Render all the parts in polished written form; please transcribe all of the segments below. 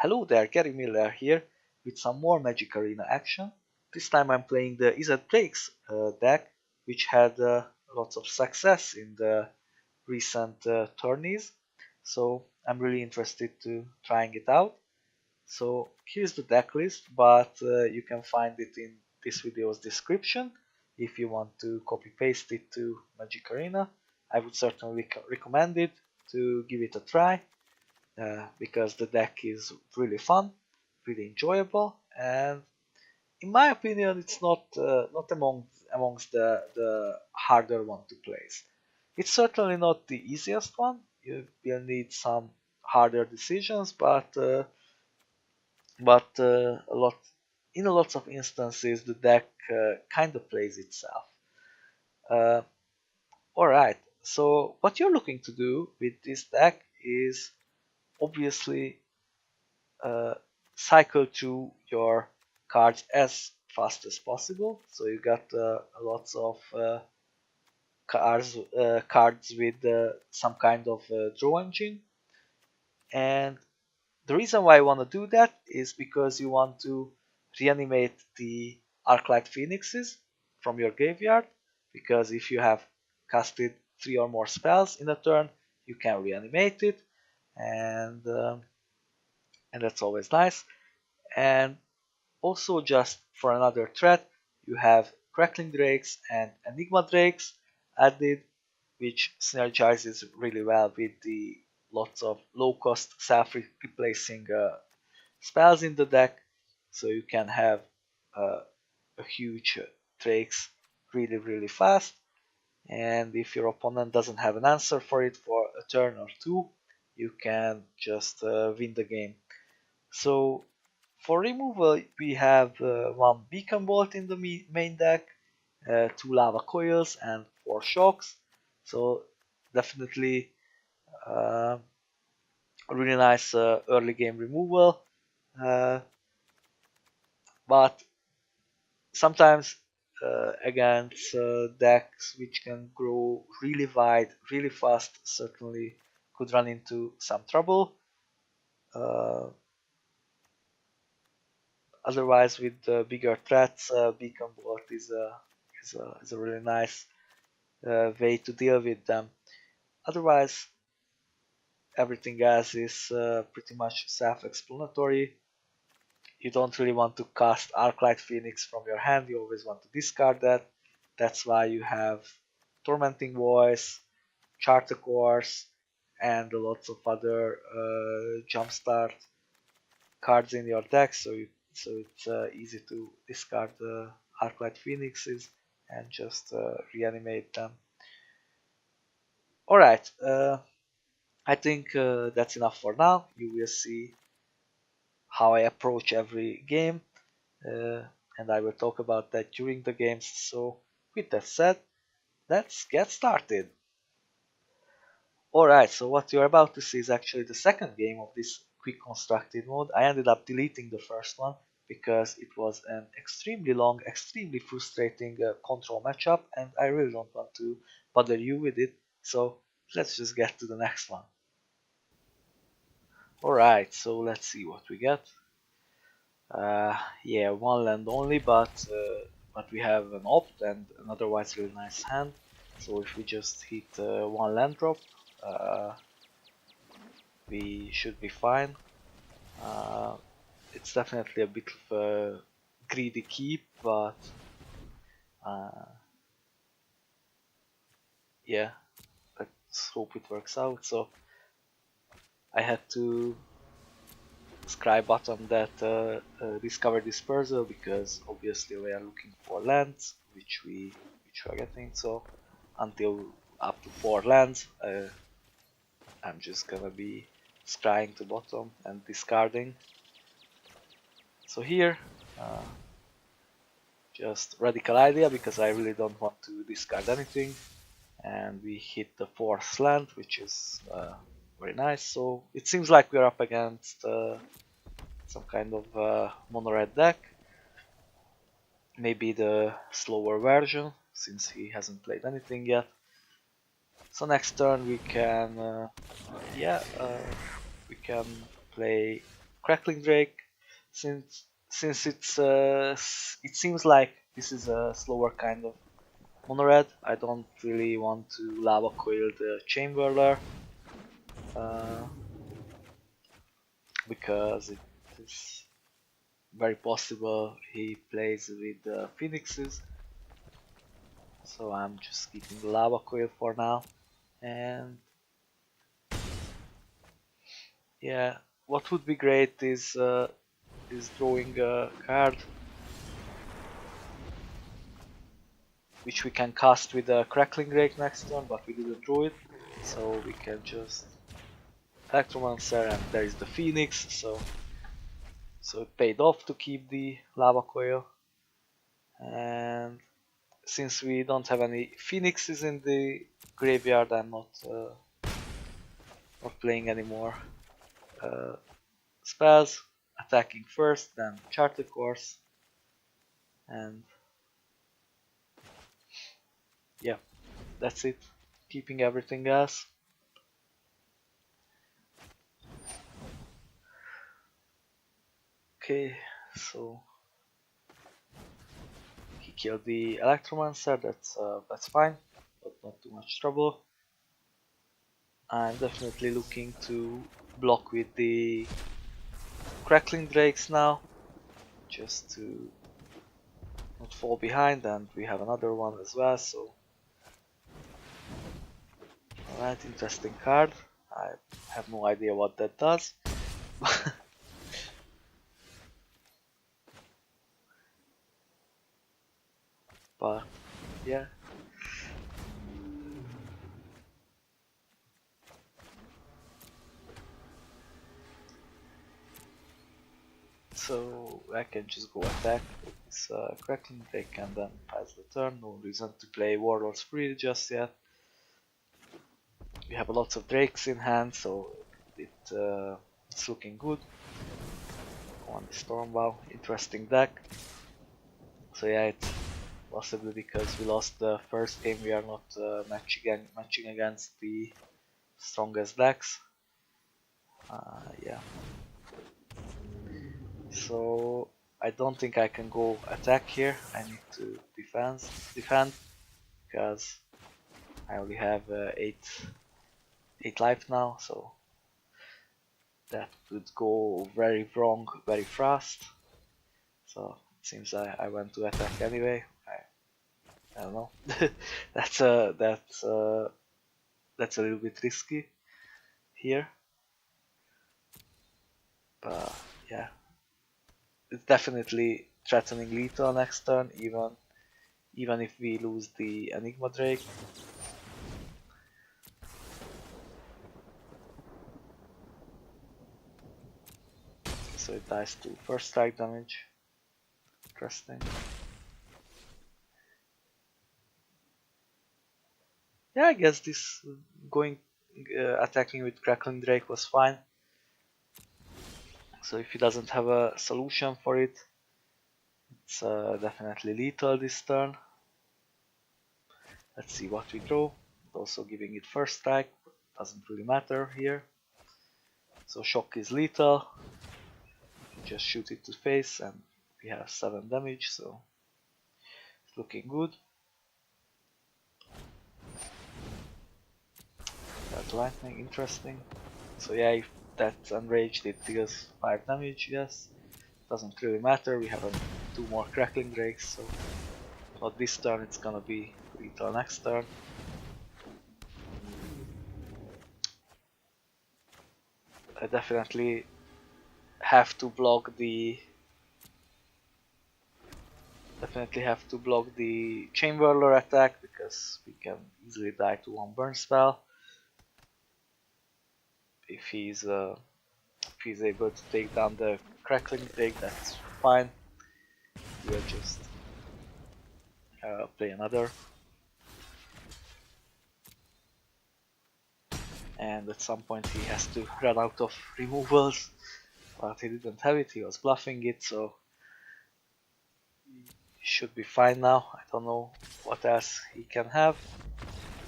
Hello there, Gary Miller here with some more Magic Arena action. This time I'm playing the Izzet Drake's deck, which had lots of success in the recent tourneys. So I'm really interested to trying it out. So here's the deck list, but you can find it in this video's description. If you want to copy paste it to Magic Arena, I would certainly recommend it to give it a try. Because the deck is really fun, really enjoyable, and in my opinion, it's not amongst the harder one to place. It's certainly not the easiest one. You will need some harder decisions, but a lot in a lots of instances the deck kind of plays itself. Uh, all right. So what you're looking to do with this deck is obviously uh, cycle through your cards as fast as possible. So you got lots of cards with some kind of draw engine, and the reason why I want to do that is because you want to reanimate the Arclight Phoenixes from your graveyard, because if you have casted 3 or more spells in a turn, you can reanimate it, and um, and that's always nice. And also, just for another threat, you have Crackling Drakes and Enigma Drakes added, which synergizes really well with the lots of low-cost self-replacing spells in the deck, so you can have a huge Drakes really fast. And if your opponent doesn't have an answer for it for a turn or two, you can just win the game. So for removal, we have one Beacon Bolt in the main deck, 2 Lava Coils, and 4 Shocks. So definitely uh, a really nice early game removal. Uh, but sometimes against decks which can grow really wide, really fast, certainly could run into some trouble. Uh, Otherwise, with the bigger threats, Beacon Bolt is a really nice way to deal with them. Otherwise, everything else is pretty much self-explanatory. You don't really want to cast Arclight Phoenix from your hand, you always want to discard that. That's why you have Tormenting Voice, Charter Course, and lots of other jumpstart cards in your deck, so it's easy to discard the Arclight Phoenixes and just reanimate them. Alright, I think that's enough for now. You will see how I approach every game, uh, and I will talk about that during the games. So, with that said, let's get started. Alright, so what you're about to see is actually the second game of this quick constructed mode. I ended up deleting the first one because it was an extremely long, extremely frustrating control matchup, and I really don't want to bother you with it, so let's just get to the next one. Alright, so let's see what we get. Yeah, one land only, but we have an opt and an otherwise really nice hand. So if we just hit one land drop, uh, we should be fine. It's definitely a bit of a greedy keep, but uh, yeah, let's hope it works out. So I had to scry bottom that discover Dispersal, because obviously we are looking for lands, which we are getting. So until up to 4 lands, I'm just gonna be scrying to bottom and discarding. So here, just radical idea, because I really don't want to discard anything, and we hit the 4th land, which is very nice. So it seems like we're up against some kind of mono red deck, maybe the slower version, since he hasn't played anything yet. So next turn we can we can play Crackling Drake, since it seems like this is a slower kind of mono red. I don't really want to Lava Coil the Chain Whirler because it is very possible he plays with the Phoenixes. So I'm just keeping the Lava Coil for now. And yeah, what would be great is drawing a card which we can cast with a Crackling Drake next turn, but we didn't draw it, so we can just Electromancer, and there is the Phoenix, so it paid off to keep the Lava Coil. And since we don't have any Phoenixes in the graveyard, I'm not playing any more spells. Attacking first, then Charter Course, and yeah, that's it. Keeping everything else. Okay, so he killed the Electromancer. That's fine, but not too much trouble. I'm definitely looking to block with the Crackling Drakes now, just to not fall behind, and we have another one as well, so alright, interesting card. I have no idea what that does. But yeah. So I can just go attack with this Crackling Drake and then pass the turn. No reason to play Warlord Spree just yet. We have lots of Drakes in hand, so it's looking good. On the Stormbow, interesting deck. So yeah, it's possibly because we lost the first game, we are not matching against the strongest decks. Yeah. So I don't think I can go attack here. I need to defend because I only have 8 life now, so that would go very wrong very fast. So it seems I went to attack anyway. I don't know. that's a little bit risky here, but yeah, it's definitely threatening lethal next turn, even if we lose the Enigma Drake. So it dies to first strike damage. Interesting. Yeah, I guess this attacking with Crackling Drake was fine. So if he doesn't have a solution for it, it's definitely lethal this turn. Let's see what we draw. Also giving it first strike, doesn't really matter here. So shock is lethal. Just shoot it to face and we have 7 damage, so it's looking good. That lightning, interesting. So yeah, if that's enraged, it deals 5 damage, yes. Doesn't really matter, we have 2 more Crackling Drakes, so not this turn, it's gonna be lethal next turn. I definitely have to block the Chain Whirler attack because we can easily die to 1 burn spell. If he's able to take down the Crackling Drake, that's fine. We'll just play another. And at some point he has to run out of removals, but he didn't have it, he was bluffing it, so he should be fine now. I don't know what else he can have.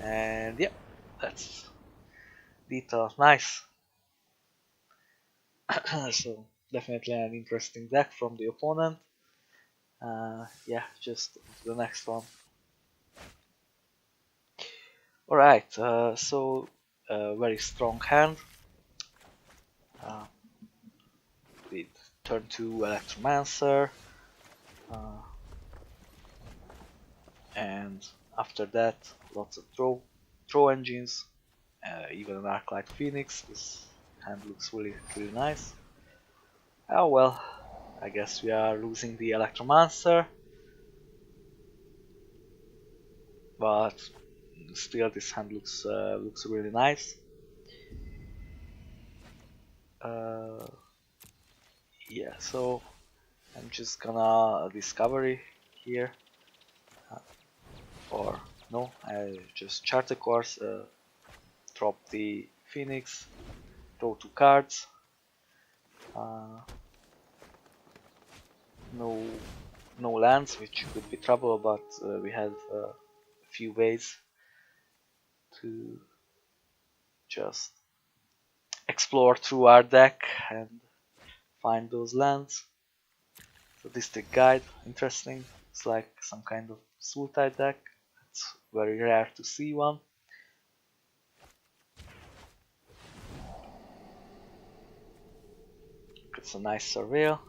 And yeah, that's lethal, nice. So definitely an interesting deck from the opponent. Yeah, just the next one. Alright, so very strong hand. With turn 2 Electromancer. And after that, lots of throw engines, even an Arclight Phoenix. This hand looks really nice. Oh well, I guess we are losing the Electromancer, but still this hand looks really nice. Yeah, so I'm just gonna discovery here, or no, I just chart the course, drop the Phoenix, draw 2 cards. No lands, which could be trouble, but we have a few ways to just explore through our deck and find those lands. So this deck guide, interesting. It's like some kind of Sultai deck. It's very rare to see one. It's a nice surveil.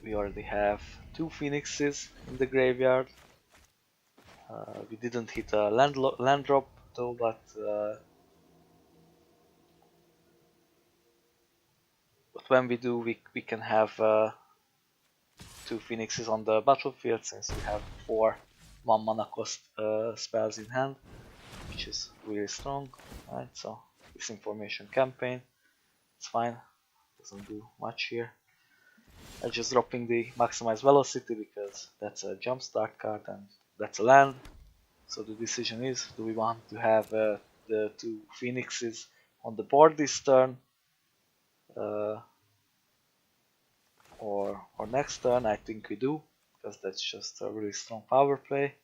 We already have 2 Phoenixes in the graveyard. We didn't hit a land drop though, but when we do, we can have 2 Phoenixes on the battlefield, since we have 4 1 mana cost spells in hand, which is really strong. Right, so this information campaign, it's fine, doesn't do much here. I'm just dropping the maximize velocity because that's a jumpstart card and that's a land. So the decision is, do we want to have the 2 Phoenixes on the board this turn, or next turn? I think we do, because that's just a really strong power play.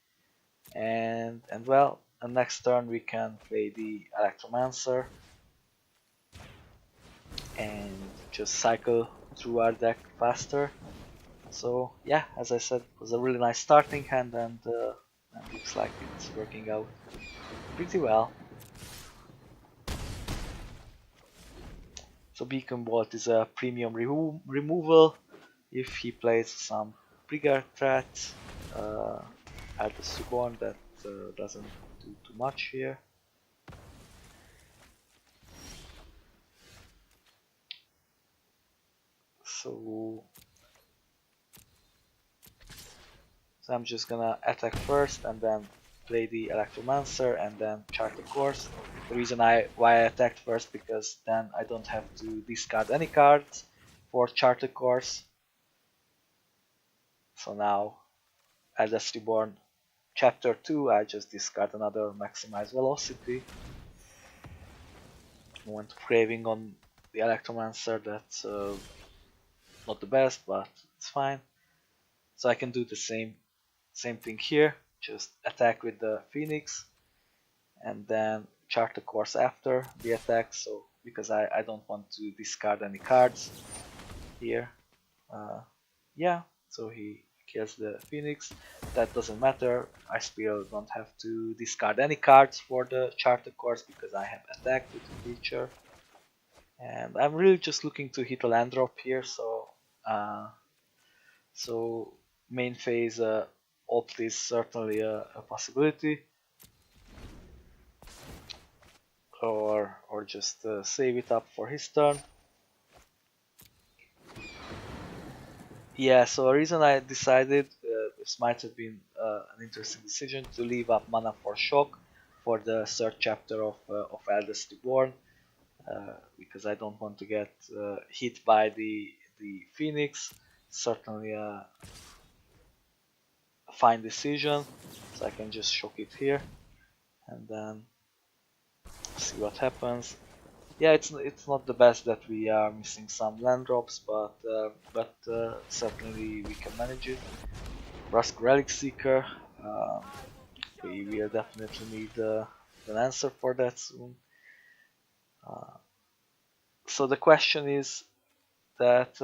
And well, next turn we can play the Electromancer and just cycle through our deck faster. So yeah, as I said, it was a really nice starting hand, and looks like it's working out pretty well. So Beacon Bolt is a premium removal. If he plays some bigger threats, add the Suborn, that doesn't do too much here. So I'm just gonna attack first and then play the Electromancer and then chart the course. The reason why I attacked first, because then I don't have to discard any cards for chart the course. So now, Eldest Reborn Chapter 2, I just discard another Maximize Velocity. Moment of Craving on the Electromancer, that's not the best, but it's fine. So I can do the same thing here, just attack with the Phoenix and then chart the course after the attack. So because I don't want to discard any cards here. Yeah, so he kills the Phoenix. That doesn't matter, I still don't have to discard any cards for the charter course because I have attacked with the creature. And I'm really just looking to hit a land drop here, so main phase opt is certainly a possibility, or just save it up for his turn. Yeah, so the reason I decided, this might have been an interesting decision, to leave up mana for shock for the third chapter of Eldest Reborn, because I don't want to get hit by the Phoenix. Certainly a fine decision, so I can just shock it here and then see what happens. Yeah, it's not the best that we are missing some land drops, but certainly we can manage it. Rusk Relic Seeker, we will definitely need an answer for that soon. So the question is that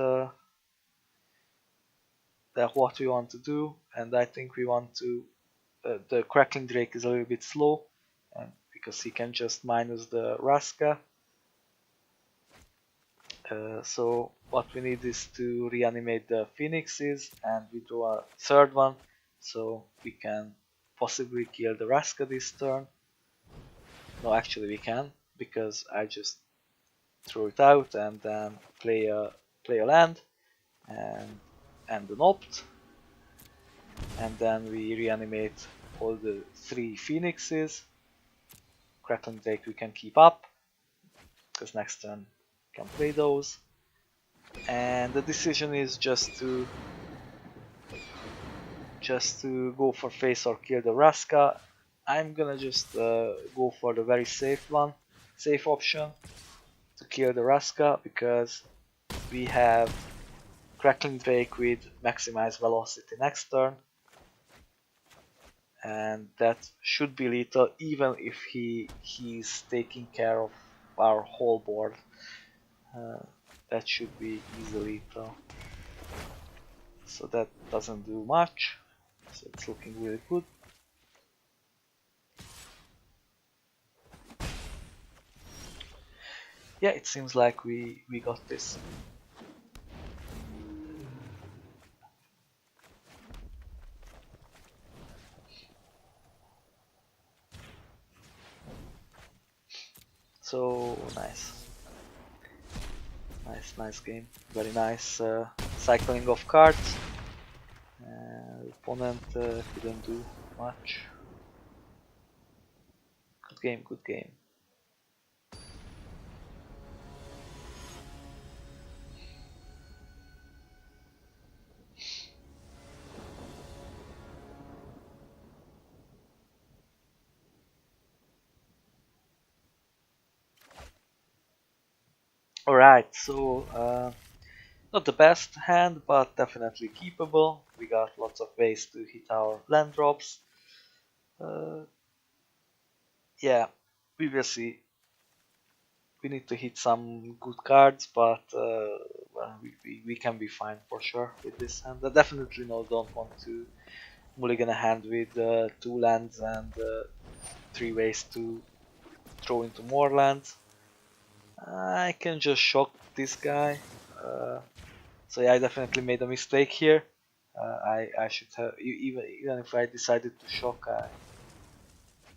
what we want to do, and I think we want to. The Crackling Drake is a little bit slow, and because he can just minus the Raska. So what we need is to reanimate the Phoenixes, and we draw a third one, so we can possibly kill the Raska this turn. No, actually we can, because I just throw it out and then play a land and an opt, and then we reanimate all the 3 Phoenixes. Crackling Drake we can keep up, because next turn we can play those. And the decision is just to go for face or kill the Raska. I'm gonna just go for the very safe option to kill the Raska, because we have Crackling Drake with maximized velocity next turn, and that should be lethal even if he's taking care of our whole board. That should be easily lethal. So that doesn't do much, so it's looking really good. Yeah, it seems like we got this. So nice game, very nice cycling of cards. Opponent couldn't do much. Good game. Alright, so not the best hand, but definitely keepable. We got lots of ways to hit our land drops. Yeah, we will see. We need to hit some good cards, but well, we can be fine for sure with this hand. I definitely don't want to mulligan a hand with 2 lands and 3 ways to throw into more lands. I can just shock this guy. So yeah, I definitely made a mistake here. I should have, even if I decided to shock,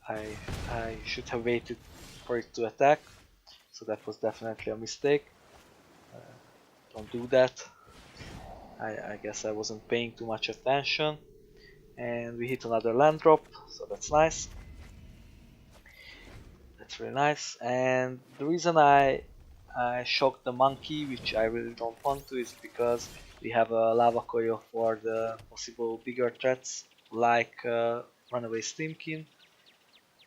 I should have waited for it to attack. So that was definitely a mistake. Don't do that. I guess I wasn't paying too much attention. And we hit another land drop, so that's nice. That's really nice. And the reason I shocked the monkey, which I really don't want to, is because we have a Lava Coil for the possible bigger threats, like Runaway Steamkin.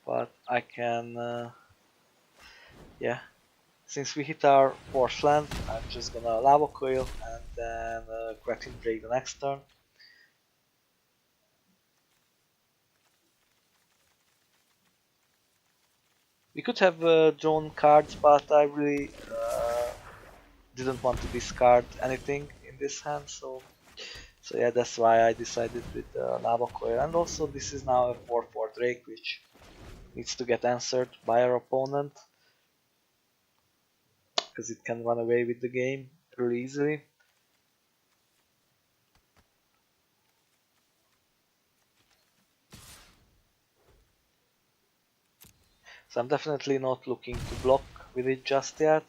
But I can, yeah, since we hit our 4th land, I'm just gonna Lava Coil and then Crackling Drake the next turn. We could have drawn cards, but I really didn't want to discard anything in this hand, so yeah, that's why I decided with Lava Coil. And also this is now a 4/4 Drake, which needs to get answered by our opponent, because it can run away with the game really easily. So I'm definitely not looking to block with it just yet.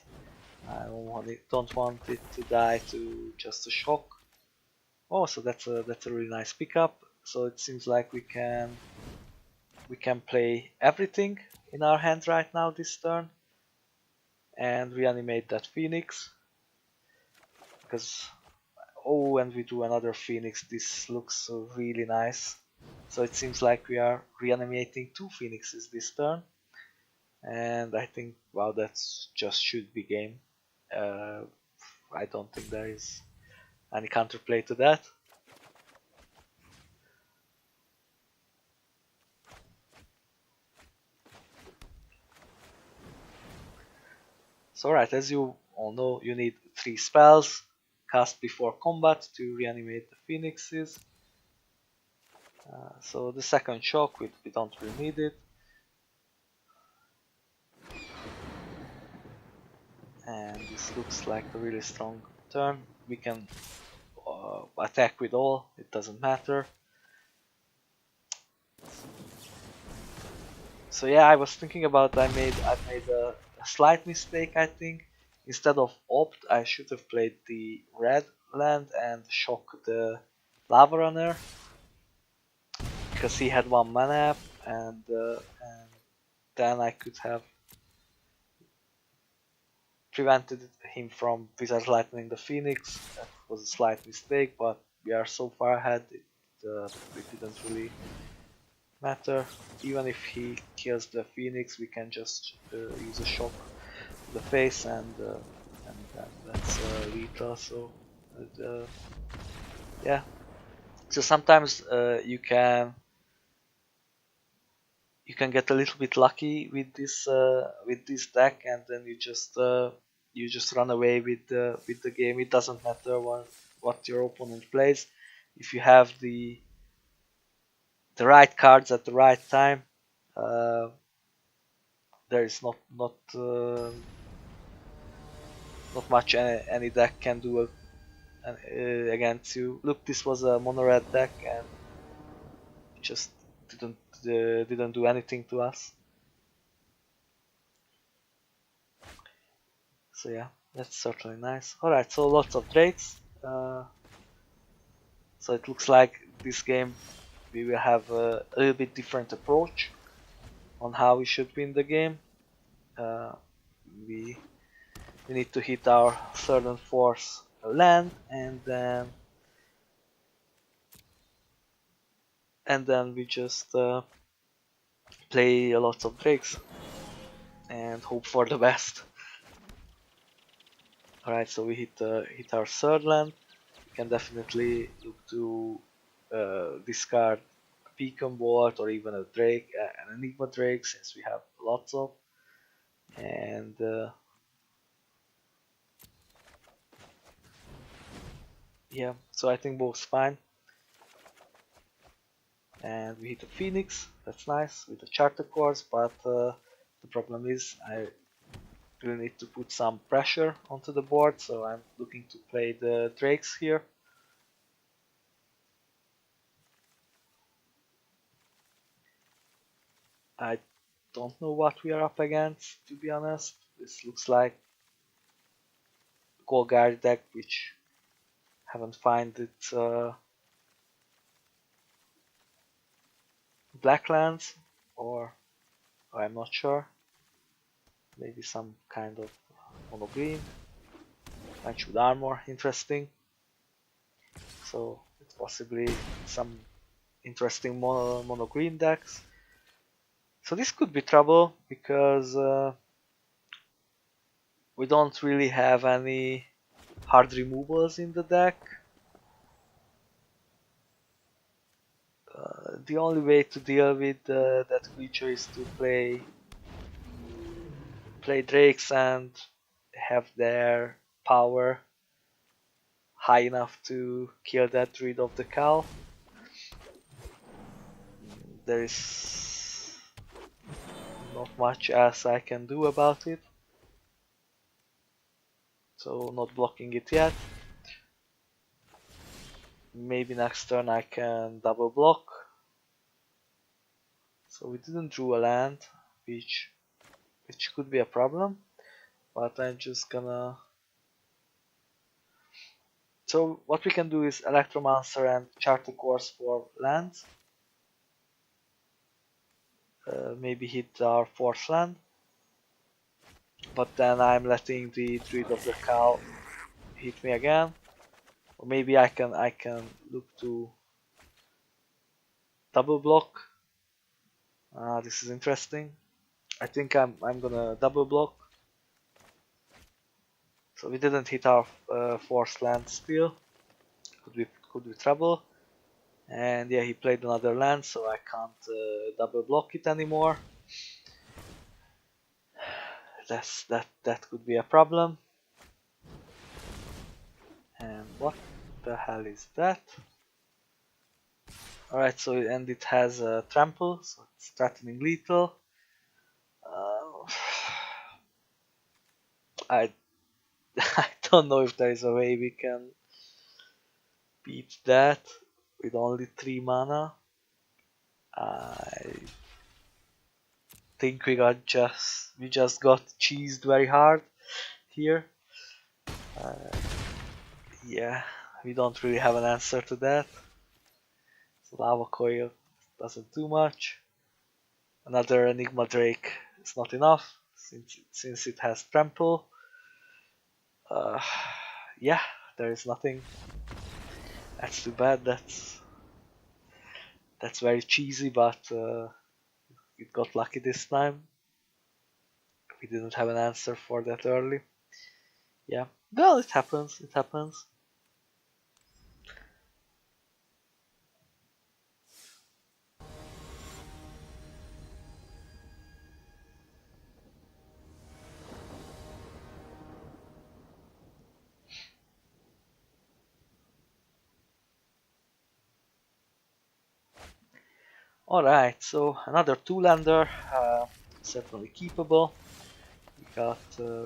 I don't want it to die to just a shock. Oh, so that's a really nice pickup. So it seems like we can play everything in our hand right now this turn and reanimate that Phoenix. Because oh, and we do another Phoenix. This looks really nice. So it seems like we are reanimating 2 Phoenixes this turn. And I think, wow, that's just should be game. I don't think there is any counterplay to that. So alright, as you oh no, you need 3 spells cast before combat to reanimate the phoenixes. So the second shock, we don't really need it. And this looks like a really strong turn. We can attack with all, it doesn't matter. So yeah, I was thinking about I made a slight mistake, I think. Instead of opt, I should have played the red land and shock the Lava Runner, because he had 1 mana and then I could have prevented him from Wizard Lightning the Phoenix. That was a slight mistake, but we are so far ahead, it didn't really matter. Even if he kills the Phoenix, we can just use a shock to the face, and that's lethal. So yeah. So sometimes you can get a little bit lucky with this deck, and then you just run away with the game. It doesn't matter what your opponent plays. If you have the right cards at the right time, there is not much any deck can do against you. Look, this was a mono red deck and it just didn't do anything to us. So yeah, that's certainly nice. Alright, so lots of drakes. So it looks like this game we will have a little bit different approach on how we should win the game. We need to hit our third and fourth land, and then we just play a lot of drakes and hope for the best. Alright, so we hit our third land. We can definitely look to discard a Beacon Bolt or even a Drake, an Enigma Drake, since we have lots of. And yeah, so I think both's fine. And we hit a Phoenix, that's nice, with a Charter Course, but the problem is I really need to put some pressure onto the board, so I'm looking to play the Drakes here. I don't know what we are up against, to be honest. This looks like Golgari deck, which haven't found its black lands, or I'm not sure. Maybe some kind of mono green. Match with armor, interesting. So it's possibly some interesting mono green decks. So this could be trouble because we don't really have any hard removals in the deck. The only way to deal with that creature is to play drakes and have their power high enough to kill that Druid of the Cow. There is not much else I can do about it, so not blocking it yet. Maybe next turn I can double block. So we didn't draw a land, which could be a problem, but I'm just gonna... So what we can do is Electromancer and Charter Course for lands. Maybe hit our fourth land, but then I'm letting the Druid of the Cow hit me again. Or maybe I can look to double block. This is interesting. I think I'm gonna double block. So we didn't hit our fourth land still. Could be trouble. And yeah, he played another land, so I can't double block it anymore. That could be a problem. What the hell is that? Alright, so it has a trample, so it's threatening lethal. I I don't know if there is a way we can beat that with only 3 mana. I think we just got cheesed very hard here. Yeah, we don't really have an answer to that. So Lava Coil doesn't do much. Another Enigma Drake is not enough since it has trample. Yeah, there is nothing. That's too bad. That's very cheesy, but it got lucky this time. We didn't have an answer for that early. Yeah, well, it happens. It happens. Alright, so another two-lander, certainly keepable. We got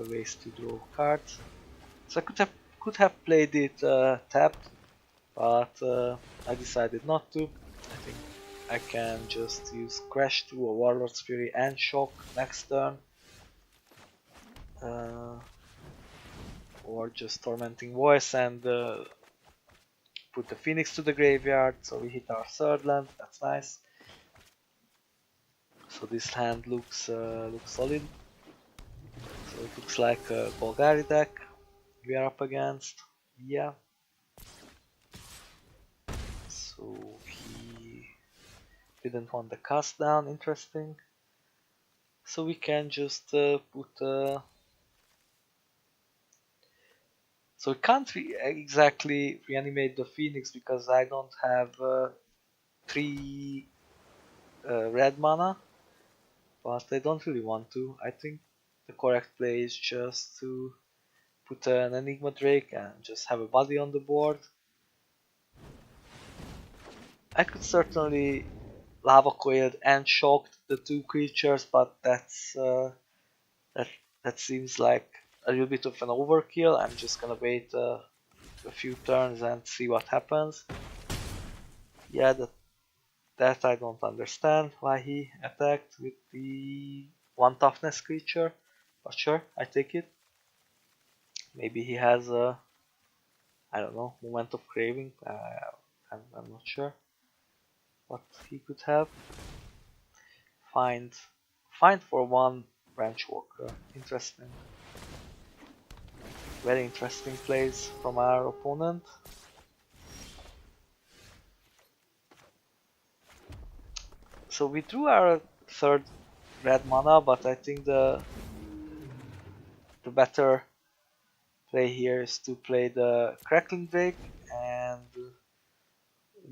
ways to draw cards. So I could have played it tapped, but I decided not to. I think I can just use Crash to a Warlord's Fury and Shock next turn. Or just Tormenting Voice and put the Phoenix to the graveyard, so we hit our third land, that's nice. So this hand looks solid. So it looks like a Golgari deck we are up against. Yeah. So he didn't want the cast down, interesting. So we can just put. So we can't exactly reanimate the Phoenix because I don't have 3 red mana. But I don't really want to. I think the correct play is just to put an Enigma Drake and just have a body on the board. I could certainly Lava Coiled and Shocked the 2 creatures, but that seems like a little bit of an overkill. I'm just gonna wait a few turns and see what happens. Yeah, that I don't understand why he attacked with the 1 toughness creature, but sure, I take it. Maybe he has a, I don't know, moment of craving. I'm not sure what he could have. Find for 1 branch walker. Interesting. Very interesting plays from our opponent. So we drew our 3rd red mana, but I think the better play here is to play the Crackling Drake and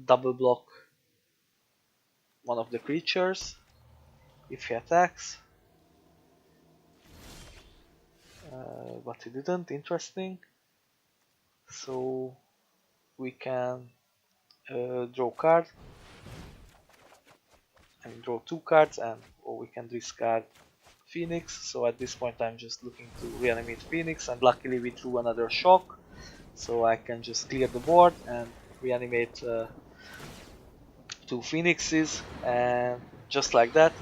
double block one of the creatures if he attacks. But he didn't, interesting. So we can draw card. I mean draw 2 cards, and or we can discard Phoenix. So at this point I'm just looking to reanimate Phoenix, and luckily we drew another Shock. So I can just clear the board and reanimate 2 Phoenixes, and just like that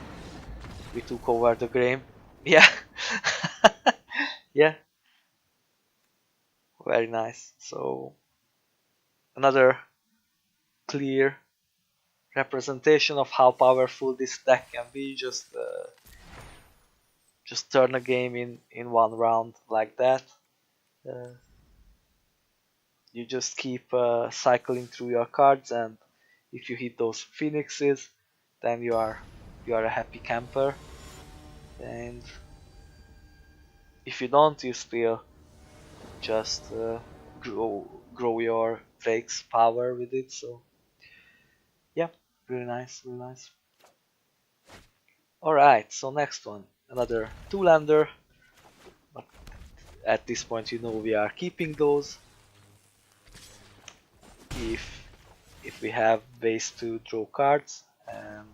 we took over the game. Yeah. Yeah. Very nice. So another clear representation of how powerful this deck can be. Just turn a game in 1 round like that. You just keep cycling through your cards, and if you hit those Phoenixes, then you are a happy camper. And if you don't, you still just grow your Drake's power with it. So yeah, really nice, really nice. Alright, so next one, another 2-lander, but at this point you know we are keeping those. if we have ways to draw cards, and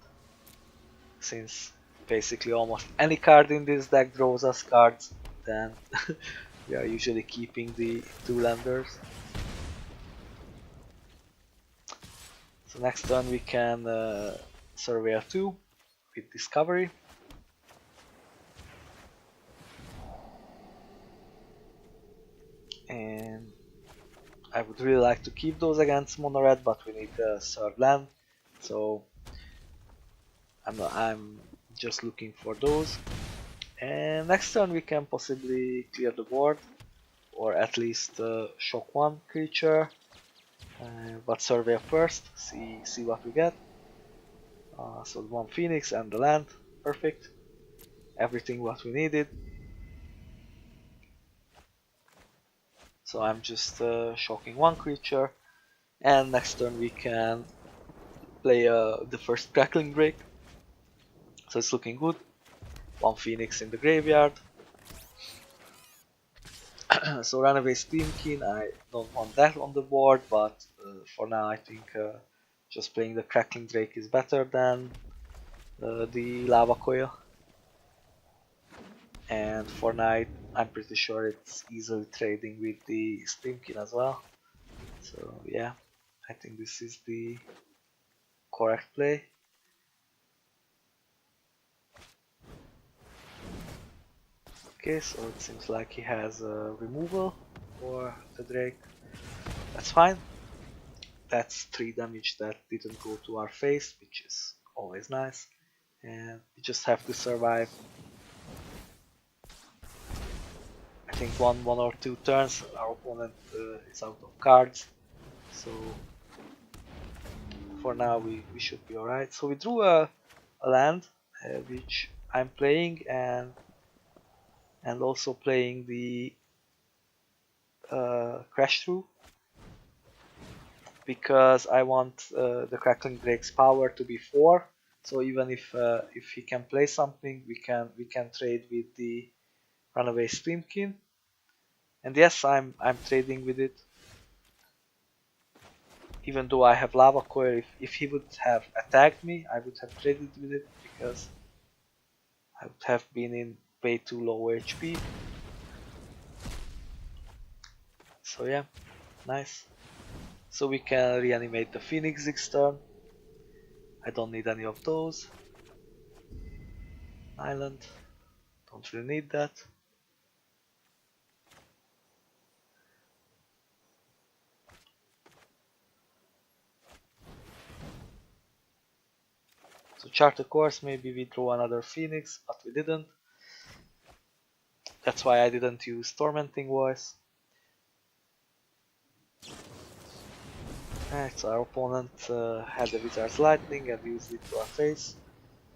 since basically almost any card in this deck draws us cards, then we are usually keeping the two landers. So next turn we can Surveyor 2 with Discovery. And I would really like to keep those against mono red, but we need the third land, so I'm just looking for those. And next turn we can possibly clear the board, or at least shock one creature, but survey first, see what we get. So one Phoenix and the land, perfect, everything what we needed. So I'm just shocking one creature, and next turn we can play the first Crackling Drake. So it's looking good. One Phoenix in the graveyard. So Runaway Steamkin, I don't want that on the board, but for now I think just playing the Crackling Drake is better than the Lava Coil. And for now I'm pretty sure it's easily trading with the Steamkin as well. So yeah, I think this is the correct play. Okay, so it seems like he has a removal for the Drake. That's fine. That's 3 damage that didn't go to our face, which is always nice. And we just have to survive. I think one or two turns, our opponent is out of cards. So for now we should be alright. So we drew a land, which I'm playing, and also playing the Crash Through, because I want the Crackling Drake's power to be 4. So even if he can play something, we can trade with the Runaway Steamkin. And yes, I'm trading with it. Even though I have Lava Coil, if he would have attacked me, I would have traded with it, because I would have been in way too low HP. So yeah, nice. So we can reanimate the Phoenix next turn. I don't need any of those. Island, don't really need that. So chart a course, maybe we draw another Phoenix, but we didn't. That's why I didn't use Tormenting Voice. Alright, so our opponent had the Wizard's Lightning and used it to our face.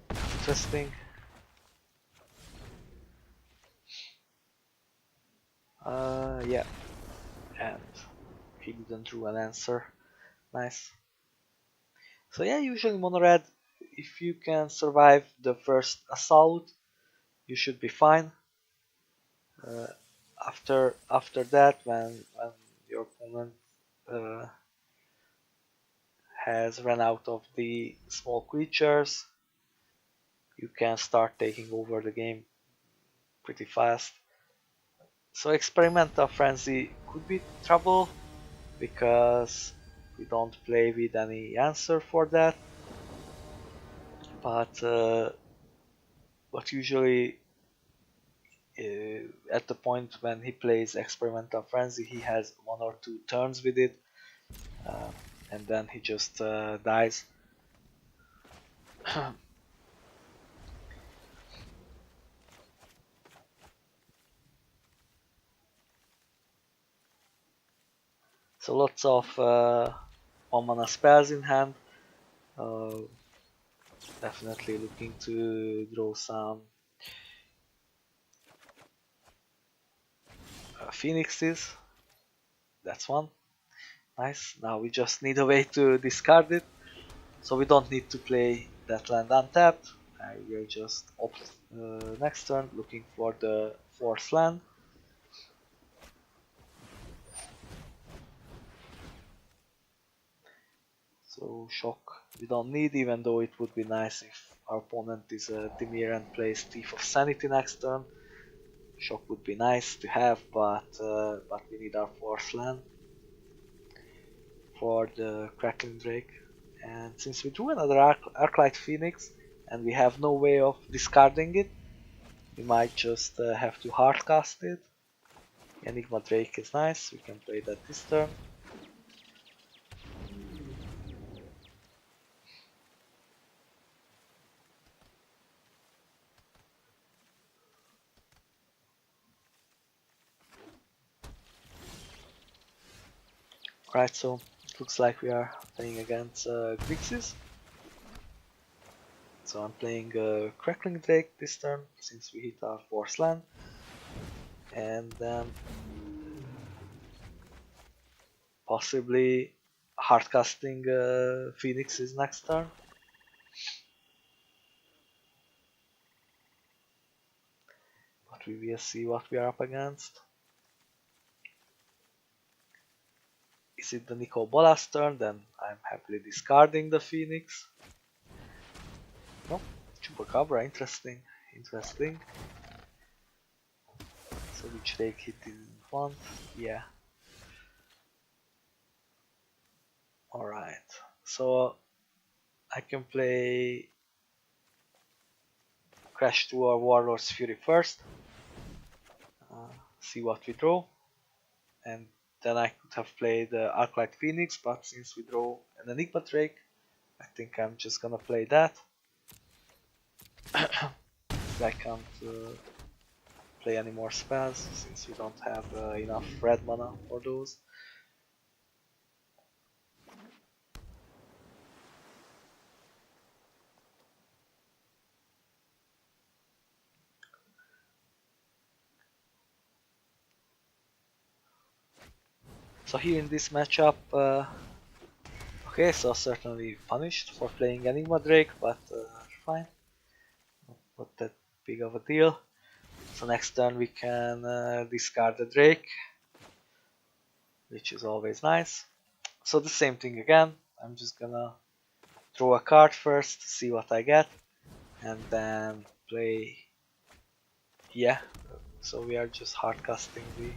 Interesting. Yeah, and he didn't draw an answer. Nice. So yeah, usually mono red, if you can survive the first assault, you should be fine. After that, when your opponent has run out of the small creatures, you can start taking over the game pretty fast. So Experimental Frenzy could be trouble, because we don't play with any answer for that. But usually at the point when he plays Experimental Frenzy, he has 1 or 2 turns with it, and then he just dies. So lots of 1-mana spells in hand. Definitely looking to draw some Phoenixes. That's one. Nice. Now we just need a way to discard it. So we don't need to play that land untapped. I will just opt next turn, looking for the 4th land. So shock we don't need, even though it would be nice if our opponent is a Dimir and plays Thief of Sanity next turn. Shock would be nice to have, but we need our 4th land for the Crackling Drake. And since we drew another Arclight Phoenix and we have no way of discarding it, we might just have to hardcast it. Enigma Drake is nice, we can play that this turn. Right, so it looks like we are playing against Grixis. So I'm playing Crackling Drake this turn, since we hit our 4th land. And then possibly hardcasting Phoenix's next turn. But we will see what we are up against. Is it the Nicol Bolas turn? Then I'm happily discarding the Phoenix. No, Chupacabra, interesting. So which Drake he didn't want? Yeah. Alright, so I can play Crash to our Warlord's Fury first, see what we draw, and then I could have played Arclight Phoenix, but since we draw an Enigma Drake, I think I'm just gonna play that. I can't play any more spells since we don't have enough red mana for those. So here in this matchup, okay, so certainly punished for playing Enigma Drake, but fine, not that big of a deal. So next turn we can discard the Drake, which is always nice. So the same thing again, I'm just gonna draw a card first, see what I get, and then play, yeah, so we are just hardcasting the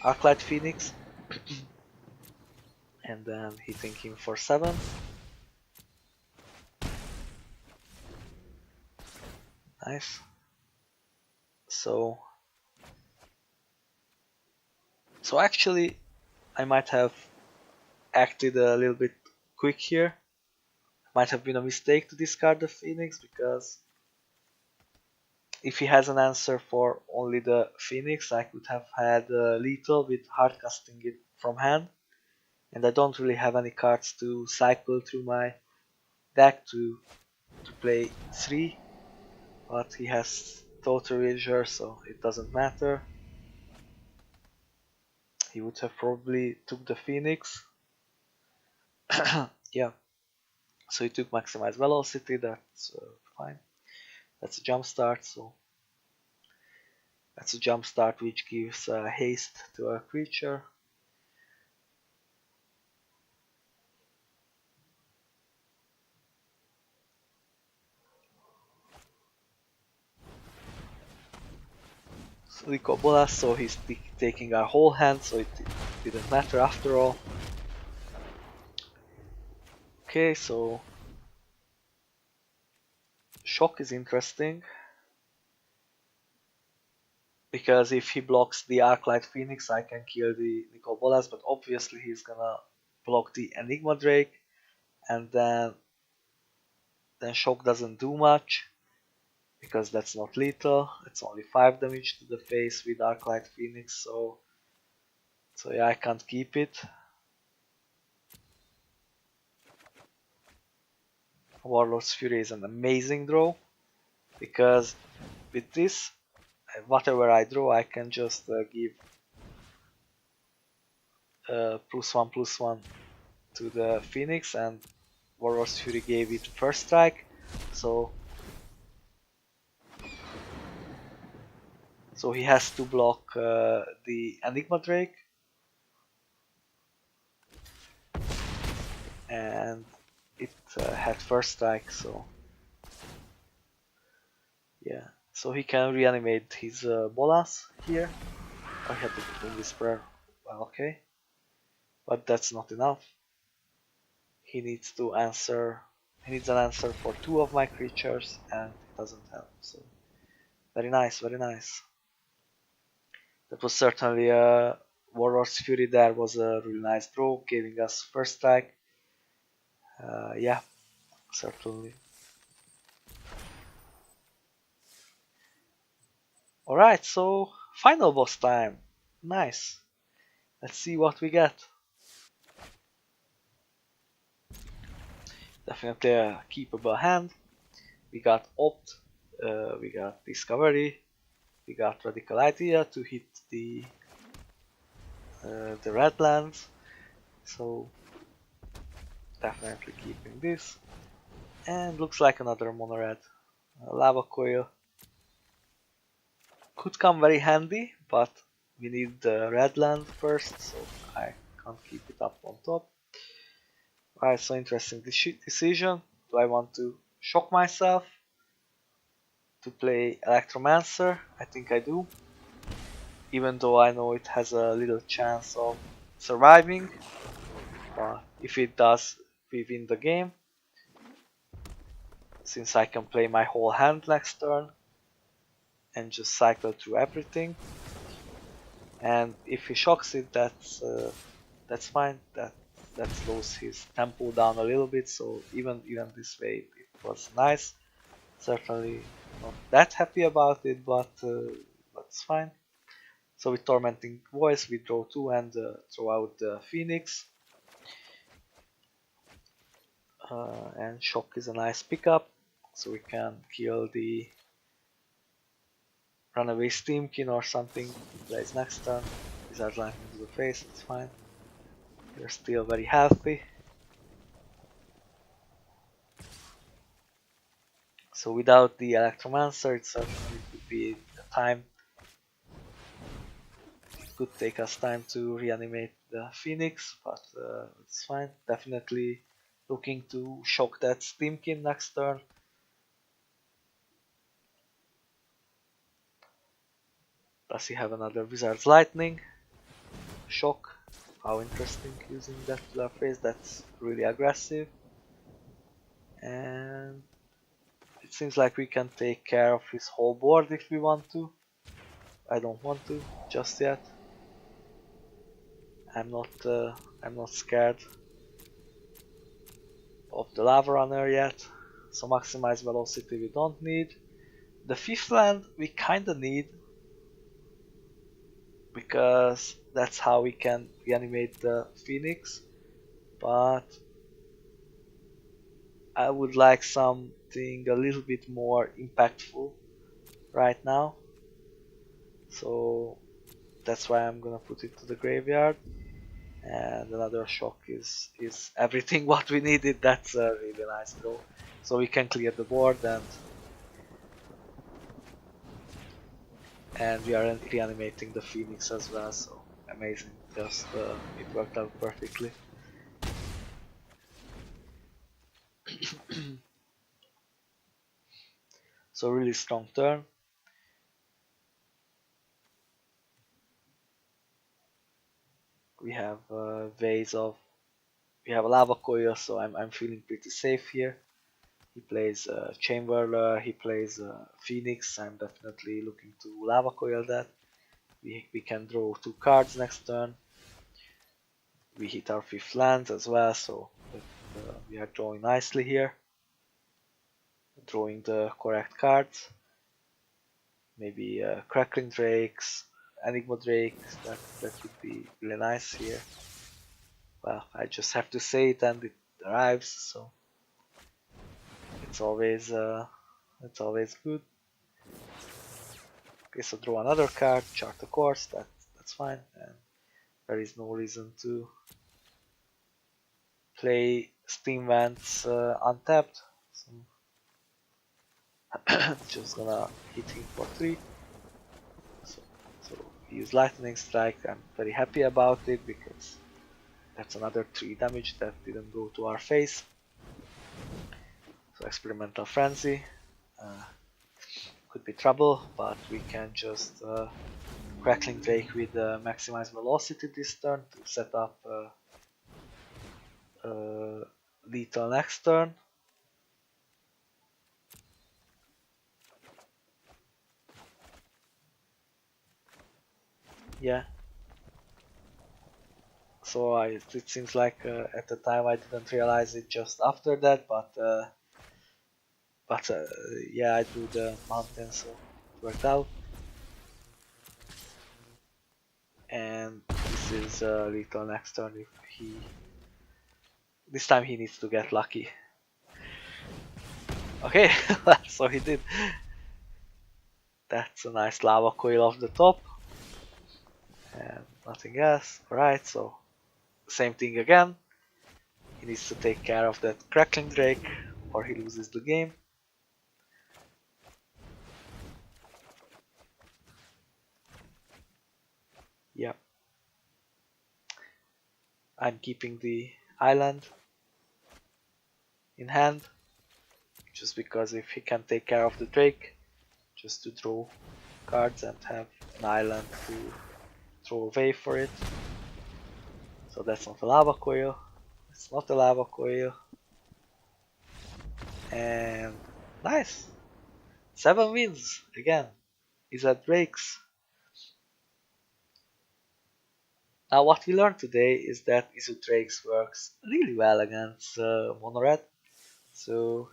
Arclight Phoenix, and then hitting him for 7. Nice. So actually I might have acted a little bit quick here. Might have been a mistake to discard the Phoenix, because if he has an answer for only the Phoenix, I could have had lethal with hardcasting it from hand, and I don't really have any cards to cycle through my deck to play 3, but he has Total Erasure, so it doesn't matter. He would have probably took the Phoenix. Yeah, so he took Maximize Velocity, that's fine. That's a jump start, so that's a jump start which gives haste to a creature. So the Kobolas, so he's taking our whole hand, so it didn't matter after all. Okay, so Shock is interesting, because if he blocks the Arclight Phoenix, I can kill the Nicol Bolas, but obviously he's gonna block the Enigma Drake, and then Shock doesn't do much, because that's not lethal. It's only 5 damage to the face with Arclight Phoenix, so yeah, I can't keep it. Warlord's Fury is an amazing draw, because with this, whatever I draw, I can just give +1/+1 to the Phoenix, and Warlord's Fury gave it first strike, so he has to block the Enigma Drake, and it had first strike, so yeah. So he can reanimate his bolas here. I had to put in Whisperer. Well, okay, but that's not enough. He needs to answer. He needs an answer for 2 of my creatures, and it doesn't help. So very nice, very nice. That was certainly a Warlord's Fury. There was a really nice draw, giving us first strike. Yeah, certainly. Alright, so final boss time. Nice. Let's see what we get. Definitely a keepable hand. We got Opt, we got Discovery, we got Radical Idea to hit the red lands. So definitely keeping this. And looks like another mono red. Lava Coil could come very handy, but we need the red land first, so I can't keep it up on top. Alright, so interesting decision. Do I want to shock myself to play Electromancer? I think I do. Even though I know it has a little chance of surviving. But if it does, we win the game. Since I can play my whole hand next turn and just cycle through everything. And if he shocks it, that's fine. That slows his tempo down a little bit. So even this way, it was nice. Certainly not that happy about it, but it's fine. So with Tormenting Voice, we draw 2 and throw out the Phoenix. And shock is a nice pickup, so we can kill the runaway Steamkin or something. Plays next turn. Wizard Lightning to the face, it's fine. We're still very healthy. So without the Electromancer, it certainly could be a time. It could take us time to reanimate the Phoenix, but it's fine. Definitely looking to shock that Steamkin next turn. Does he have another Wizard's Lightning? Shock. How interesting using that to our face. That's really aggressive. And it seems like we can take care of his whole board if we want to. I don't want to just yet. I'm not scared of the Lava Runner yet. So maximize velocity we don't need. The 5th land we kinda need, because that's how we can reanimate the Phoenix, but I would like something a little bit more impactful right now, so that's why I'm gonna put it to the graveyard. And another shock is everything what we needed. That's a really nice draw, so we can clear the board, and we are reanimating the Phoenix as well, so amazing. Just it worked out perfectly. So really strong turn. We have ways of, we have a Lava Coil, so I'm feeling pretty safe here. He plays Chamberlain, he plays Phoenix. I'm definitely looking to Lava Coil that. We can draw 2 cards next turn. We hit our 5th land as well, so we are drawing nicely here. Drawing the correct cards. Maybe Crackling Drakes, Enigma Drake, that would be really nice here. Well, I just have to say it and it arrives, so it's always good. Okay, so draw another card, chart a course, that's fine, and there is no reason to play Steam Vents untapped. So just gonna hit him for 3. So we use Lightning Strike. I'm very happy about it because that's another 3 damage that didn't go to our face. So Experimental Frenzy could be trouble, but we can just Crackling Drake with maximize velocity this turn to set up lethal next turn. Yeah. So it seems like at the time I didn't realize it just after that, but yeah, I do the mountain, so it worked out. And this is lethal next turn if he. This time he needs to get lucky. Okay, so he did. That's a nice lava coil off the top. And nothing else. Alright, so same thing again. He needs to take care of that Crackling Drake or he loses the game. Yeah. I'm keeping the island in hand. Just because if he can take care of the Drake, just to draw cards and have an island to throw away for it. So that's not a lava coil. It's not a lava coil. And nice! 7 wins again. Izzet breaks. Now what we learned today is that Izzet Drakes works really well against Mono Red. So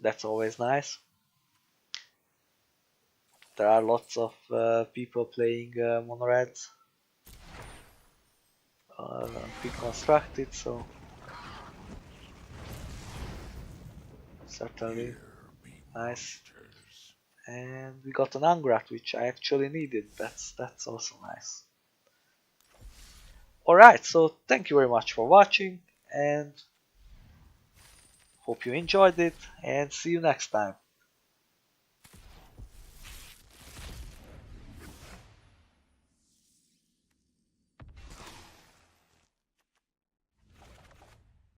that's always nice. There are lots of people playing Mono Reds. Pre-constructed, so certainly nice. And we got an Angrat, which I actually needed. That's also nice. Alright, so thank you very much for watching and hope you enjoyed it and see you next time.